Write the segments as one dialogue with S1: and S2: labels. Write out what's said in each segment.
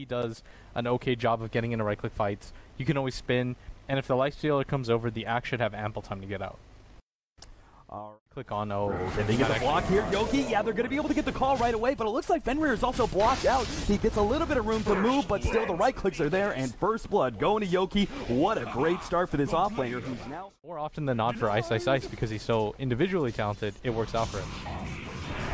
S1: Yoky does an okay job of getting into right-click fights. You can always spin, and if the Lifestealer comes over, the axe should have ample time to get out. Click on,
S2: Can they get the block here? Yoky, yeah, they're going to be able to get the call right away, but it looks like Fenrir is also blocked out. He gets a little bit of room to move, but still the right clicks are there, and first blood going to Yoky. What a great start for this offlaner, who's now...
S1: More often than not for iceiceice, because he's so individually talented, it works out for him.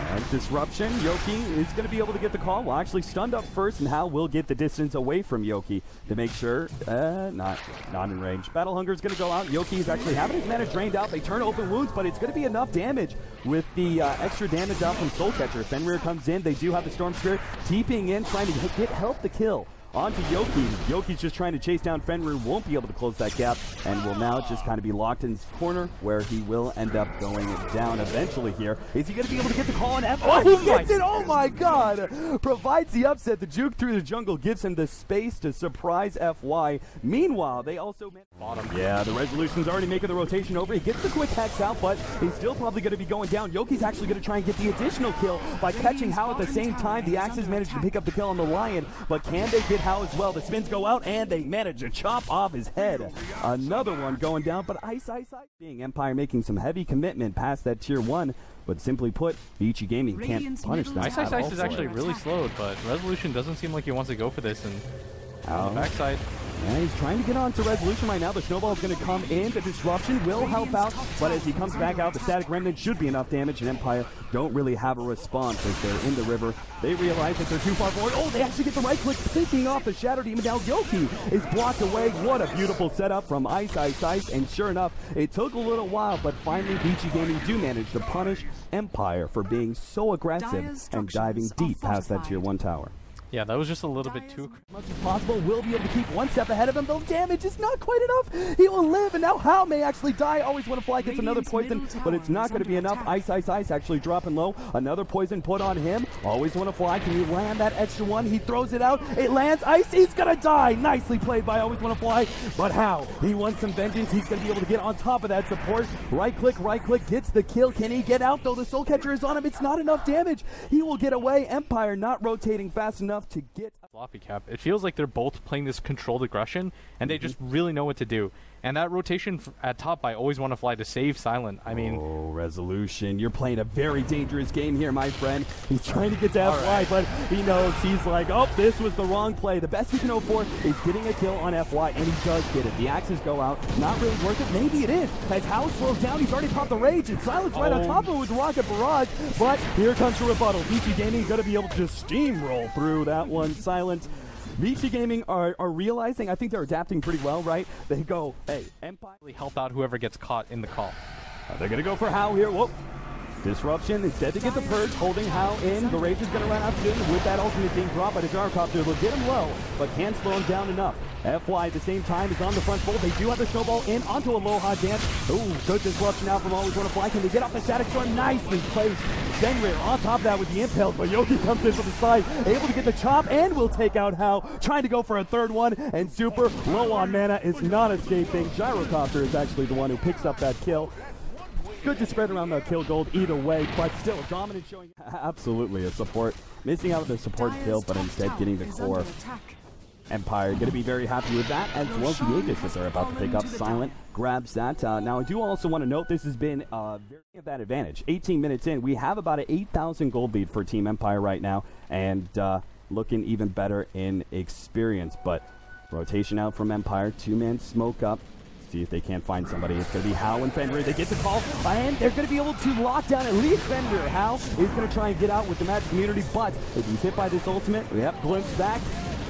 S2: And disruption, Yoky is going to be able to get the call. Well, actually stunned up first, and Hal will get the distance away from Yoky to make sure, not in range. Battle Hunger is going to go out. Yoky is actually having his mana drained out. They turn open wounds, but it's going to be enough damage with the extra damage out from Soul Catcher. Fenrir comes in. They do have the Storm Spirit TPing in, trying to help the kill. On to Yoky. Yoky's just trying to chase down Fenrir, won't be able to close that gap, and will now just kind of be locked in his corner, where he will end up going down eventually here. Is he going to be able to get the call on F? Oh, he gets it! Oh my god! Provides the upset. The juke through the jungle gives him the space to surprise FY. Meanwhile, they also... Bottom. Yeah, the Resolution's already making the rotation over. He gets the quick hex out, but he's still probably going to be going down. Yoky's actually going to try and get the additional kill by catching Hal at the same time. The Axes managed to pick up the kill on the Lion, but can they get Hal as well? The spins go out, and they manage to chop off his head. Another one going down, but iceiceice being Empire making some heavy commitment past that tier 1, but simply put, Vici Gaming can't punish them.
S1: Iceiceice is actually really slowed, but Resolution doesn't seem like he wants to go for this, and on the backside.
S2: Yeah, he's trying to get on to Resolution right now. The snowball is going to come in. The disruption will help out, but as he comes back out, the static remnant should be enough damage, and Empire don't really have a response as they're in the river. They realize that they're too far forward. Oh, they actually get the right click, picking off the Shadow Demon. Now Yoky is blocked away. What a beautiful setup from iceiceice, and sure enough, it took a little while, but finally Vici Gaming do manage to punish Empire for being so aggressive and diving deep past that tier 1 tower.
S1: Yeah, that was just a little bit too...
S2: As much as possible, will be able to keep one step ahead of him. The damage is not quite enough. He will live, and now Hal may actually die. Alwayswannafly gets another poison, but it's not going to be enough. Iceiceice actually dropping low. Another poison put on him. Alwayswannafly, can you land that extra one? He throws it out. It lands. Icy's going to die. Nicely played by Alwayswannafly. But Hal, he wants some vengeance. He's going to be able to get on top of that support. Right click, gets the kill. Can he get out, though? The Soul Catcher is on him. It's not enough damage. He will get away. Empire not rotating fast enough to get a
S1: floppy cap. It feels like they're both playing this controlled aggression, and they just really know what to do. And that rotation at top by Alwayswannafly to save Silent. I mean...
S2: Oh, Resolution. You're playing a very dangerous game here, my friend. He's trying to get to FY, but he knows. He's like, oh, this was the wrong play. The best he can hope for is getting a kill on FY, and he does get it. The axes go out. Not really worth it. Maybe it is. As Hal slows down, he's already popped the rage, and Silent's right on top of it with Rocket Barrage. But here comes the rebuttal. Vici Gaming going to be able to just steamroll through that one. Silent. Vici Gaming are realizing, I think they're adapting pretty well, right? They go, hey, Empire.
S1: Help out whoever gets caught in the call.
S2: They're going to go for Hal here. Whoop. Disruption, instead to get the Purge, holding Hal in. The Rage is going to run out soon with that ultimate being dropped by the Gyrocopter. They'll get him low, but can't slow him down enough. FY at the same time is on the front fold. They do have the snowball in onto Alohadance. Ooh, good disruption now from Alwayswannafly. Can they get off the static storm? Nicely placed. Fenrir on top of that with the impale, but Yoky comes in from the side, able to get the chop, and will take out Hal. Trying to go for a third one, and Super, low on mana, is not escaping. Gyrocopter is actually the one who picks up that kill. Good to spread around the kill gold either way, but still dominant showing. Absolutely a support. Missing out on the support kill, but instead getting the core. Empire going to be very happy with that, as well as the Aegis that they're about to pick up. Silent grabs that. Now, I do also want to note this has been very of that advantage. 18 minutes in, we have about an 8,000 gold lead for Team Empire right now, and looking even better in experience. But rotation out from Empire, 2-man smoke up. See if they can't find somebody. It's going to be Hal and Fenrir. They get the call, and they're going to be able to lock down at least Fenrir. Hal is going to try and get out with the match community, but if he's hit by this ultimate, yep, glimpse back.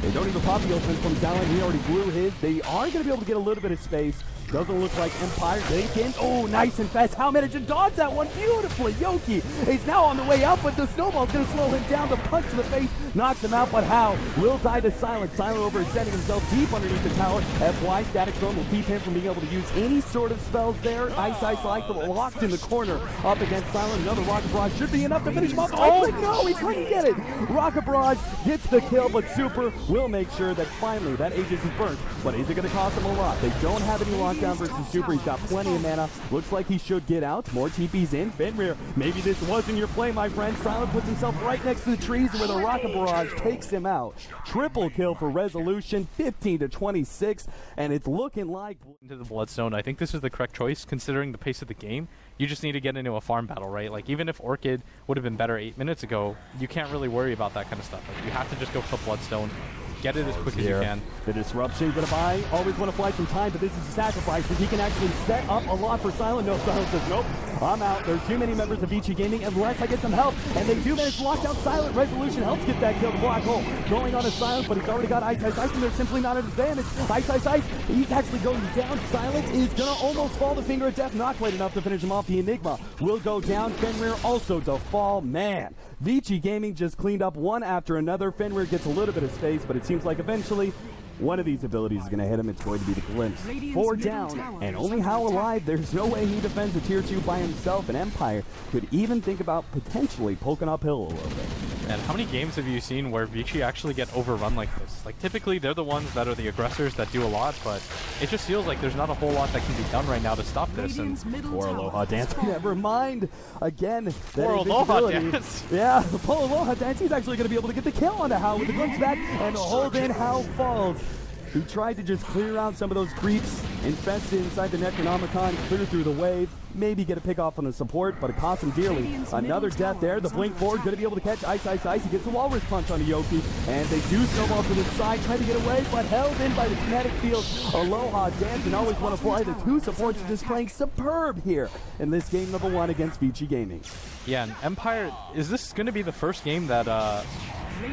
S2: They don't even pop the ultimate from Silent. He already blew his. They are going to be able to get a little bit of space. Doesn't look like Empire. They can. Oh, nice and fast. Hal managed to dodge that one beautifully. Yoky is now on the way out, but the snowball's going to slow him down. The punch to the face knocks him out, but Hal will die to Silent. Silent overextending himself deep underneath the tower. FY Static Storm will keep him from being able to use any sort of spells there. Iceiceice like locked in the corner up against Silent. Another Rocket Barrage should be enough to finish him off. Oh, no, he couldn't get it. Rocket Barrage gets the kill, but Super will make sure that finally that Aegis is burnt. But is it going to cost him a lot? They don't have any lockdown versus Super. He's got plenty of mana. Looks like he should get out. More TP's in. Fenrir, maybe this wasn't your play, my friend. Silent puts himself right next to the trees with a Rocket Barrage. barrage takes him out. Triple kill for Resolution, 15-26, and it's looking like
S1: into the Bloodstone. I think this is the correct choice considering the pace of the game. You just need to get into a farm battle, right? Like, even if Orchid would have been better 8 minutes ago, you can't really worry about that kind of stuff. Like, you have to just go for Bloodstone. Get it as quick as you can.
S2: The Disruption gonna buy. Alwayswannafly some time, but this is a sacrifice. If he can actually set up a lot for Silent. No, Silent says, nope, I'm out. There's too many members of Vici Gaming unless I get some help. And they do manage to lock down Silent. Resolution helps get that kill. The Black Hole going on to Silent, but he's already got iceiceice, and they're simply not at his advantage. Iceiceice, he's actually going down. Silent is gonna almost fall the finger of death. Not quite enough to finish him off. The Enigma will go down. Fenrir also to fall. Man, Vici Gaming just cleaned up one after another. Fenrir gets a little bit of space, but it seems like eventually one of these abilities is going to hit him. It's going to be the Glimpse. 4 down, and only How alive. There's no way he defends a tier 2 by himself, and Empire could even think about potentially poking uphill a little bit.
S1: And how many games have you seen where Vici actually get overrun like this? Like, typically they're the ones that are the aggressors that do a lot, but it just feels like there's not a whole lot that can be done right now to stop this. And
S2: poor Alohadance. Never mind. Again,
S1: poor Alohadance.
S2: Yeah, poor Alohadance. He's actually going to be able to get the kill onto How with the glimpse back and hold in. How falls. He tried to just clear out some of those creeps infested inside the Necronomicon, clear through the wave, maybe get a pick off on the support, but it cost him dearly. Another death there. The blink forward, going to be able to catch iceiceice. He gets a walrus punch on the yoky, and they do snowball to the side, trying to get away, but held in by the kinetic field. Alohadance and Alwayswannafly. The two supports are just playing superb here in this game number 1 against Vici Gaming.
S1: Yeah, and Empire, is this going to be the first game that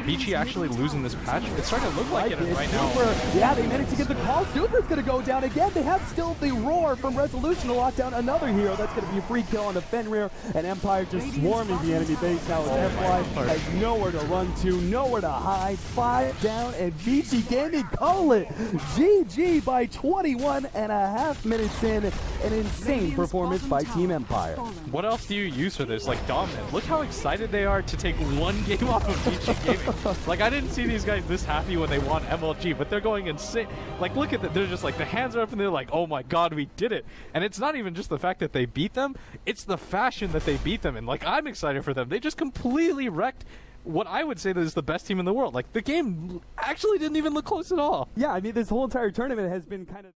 S1: Vici actually losing this patch? It's starting to look like it right now.
S2: Yeah, they managed to get the call. Super's going to go down again. They have still the roar from Resolution to lock down another hero. That's going to be a free kill on the Fenrir, and Empire just swarming the enemy base now. As FY has nowhere to run to, nowhere to hide. 5 down, and Vici Gaming call it GG by 21.5 minutes in. An insane performance by Team Empire.
S1: What else do you use for this? Like, dominant. Look how excited they are to take one game off of Vici Gaming. Like, I didn't see these guys this happy when they won MLG, but they're going insane. Like, look at that. They're just like, the hands are up and they're like, oh my god, we did it. And it's not even just the fact that they beat them, it's the fashion that they beat them in. Like, I'm excited for them. They just completely wrecked what I would say that is the best team in the world. Like, the game actually didn't even look close at all.
S2: Yeah, I mean, this whole entire tournament has been kind of...